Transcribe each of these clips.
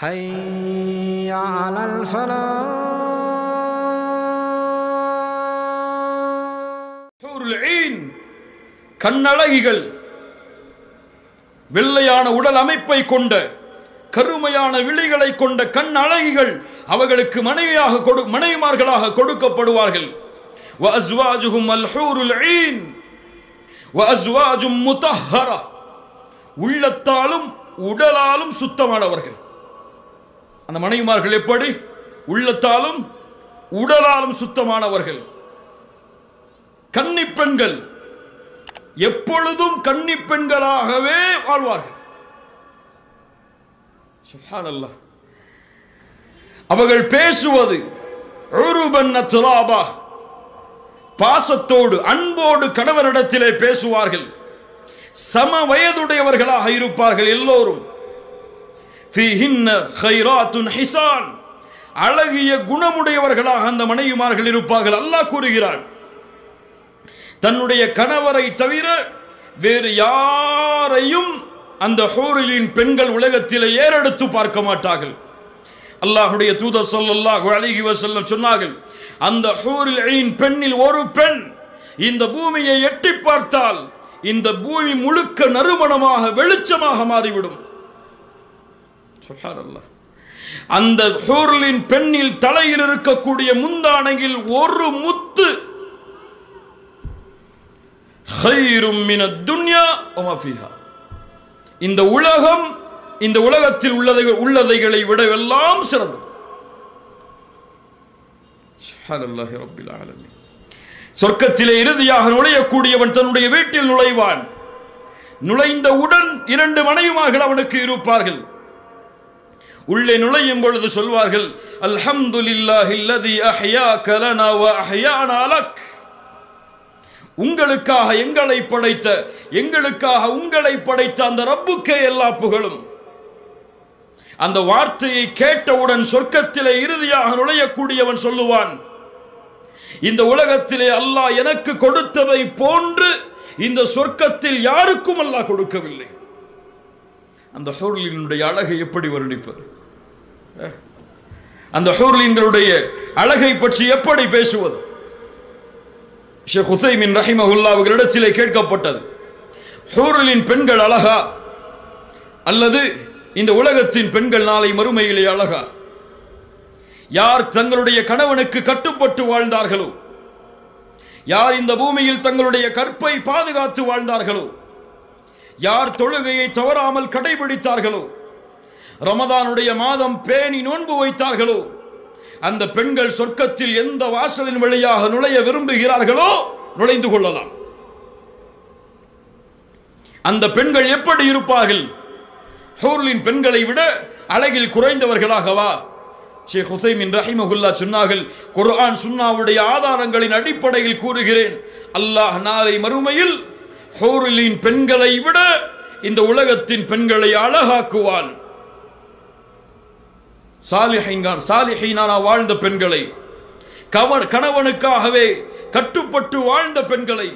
حي على الفلاح. ஹூருல் ஈன் கண்ணழகிகள், வெள்ளையான உடல் அமைப்பை கொண்ட கருமையான விழிகளை கொண்ட கண் அழகிகள் அவர்களுக்கு மனைவிமார்களாக கொடுக்கப்படுவார்கள். وَأَزْوَاجُهُمْ الْحُورُ الْعِينُ وَأَزْوَاجٌ مُطَهَّرَةٌ உள்ளத்தாலும் உடலாலும் சுத்தமானவர்கள். அந்த மனைவிமார்கள் எப்படி? உள்ளத்தாலும் உடலாலும் சுத்தமானவர்கள். கன்னி பெண்கள் எப்பொழுதும் கன்னி பெண்களாகவே வாழ்வார்கள். சுப்ஹானல்லாஹ். அவர்கள் பேசுவது உருபன் அத்ராபா, பாசத்தோடு அன்போடு கணவரிடத்திலே பேசுவார்கள். சம வயதுடையவர்களாக இருப்பார்கள் எல்லோரும். ஃபீஹின்ன கைராத்துன் ஹிசான், அழகிய குணமுடையவர்களாக அந்த மனைவிமார்கள் இருப்பார்கள். அல்லாஹ் கூறுகிறார், தன்னுடைய கணவரை தவிர வேறு யாரையும் அந்த ஹூரிலின் பெண்கள் உலகத்திலே ஏறெடுத்து பார்க்க மாட்டார்கள். அல்லாஹ்வுடைய தூதர் ஸல்லல்லாஹு அலைஹி வஸல்லம் சொன்னார்கள், அந்த ஹூரில் ஈன் பெண்ணில் ஒரு பெண் இந்த பூமியை எட்டி பார்த்தால் இந்த பூமி முழுக்க நறுமணமாக வெளிச்சமாக மாறிவிடும். சுப்ஹானல்லாஹ். அந்த ஹூரிலின் பெண்ணில் தலையில் இருக்கக்கூடிய முந்தானையில் ஒரு முத்து خيرٌ من الدنيا وما فيها, இந்த உலகம் இந்த உலகத்தில் உள்ளதைகளை விட எல்லாம் சிறந்தது. சுப்ஹானல்லாஹி ரப்பில் ஆலமீன். சொர்க்கத்திலே இறுதியாக நுழையக்கூடியவன் தன்னுடைய வீட்டில் நுழைவான். நுழைந்தவுடன் இரண்டு மனைவிமார்கள் அவனுக்கு இருப்பார்கள். உள்ளே நுழையும் பொழுது சொல்வார்கள், அல்ஹம்துலில்லாஹில்லதி அஹ்யாக லனா வ அஹ்யானா லக், உங்களுக்காக எங்களை படைத்த, எங்களுக்காக உங்களை படைத்த அந்த ரப்புக்கே எல்லா புகழும். அந்த வார்த்தையை கேட்டவுடன் சொர்க்கத்திலே இறுதியாக நுழையக்கூடியவன் சொல்லுவான், இந்த உலகத்திலே அல்லாஹ் எனக்கு கொடுத்ததை போன்று இந்த சொர்க்கத்தில் யாருக்கும் அல்லாஹ் கொடுக்கவில்லை. அந்த ஹூர்லினுடைய அழகை எப்படி வர்ணிப்பது? அந்த ஹூர்லின்களுடைய அழகை பற்றி எப்படி பேசுவது? ஷேக் உதைமின் ரஹிமஹுல்லாஹ் அவர்களிடத்திலே கேட்கப்பட்டது, ஹூருலின் பெண்கள் அழகா அல்லது இந்த உலகத்தின் பெண்கள் நாளை மறுமையிலே அழகா? யார் தங்களுடைய கணவனுக்கு கட்டுப்பட்டு வாழ்ந்தார்களோ, யார் இந்த பூமியில் தங்களுடைய கற்பை பாதுகாத்து வாழ்ந்தார்களோ, யார் தொழுகையை தவறாமல் கடைபிடித்தார்களோ, ரமதானுடைய மாதம் பேணி நோன்பு வைத்தார்களோ, அந்த பெண்கள் சொர்க்கத்தில் எந்த வாசலின் வழியாக நுழைய விரும்புகிறார்களோ நுழைந்து கொள்ளலாம். அந்த பெண்கள் எப்படி இருப்பார்கள்? ஹூர்லின் பெண்களை விட அழகில் குறைந்தவர்களாகவா? ஷேக் உதைமின் ரஹிமஹுல்லாஹ் சொன்னார்கள், குர்ஆன் சுன்னாவுடைய ஆதாரங்களின் அடிப்படையில் கூறுகிறேன், அல்லாஹ் நாளை மறுமையில் ஹூர்லின் பெண்களை விட இந்த உலகத்தின் பெண்களை அழகாக்குவான். சாலிஹீனான வாழ்ந்த பெண்களை, கணவனுக்காகவே கட்டுப்பட்டு வாழ்ந்த பெண்களை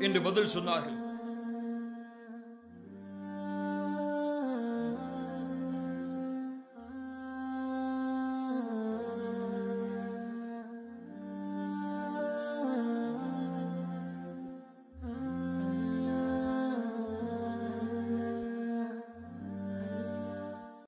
என்று பதில் சொன்னார்கள்.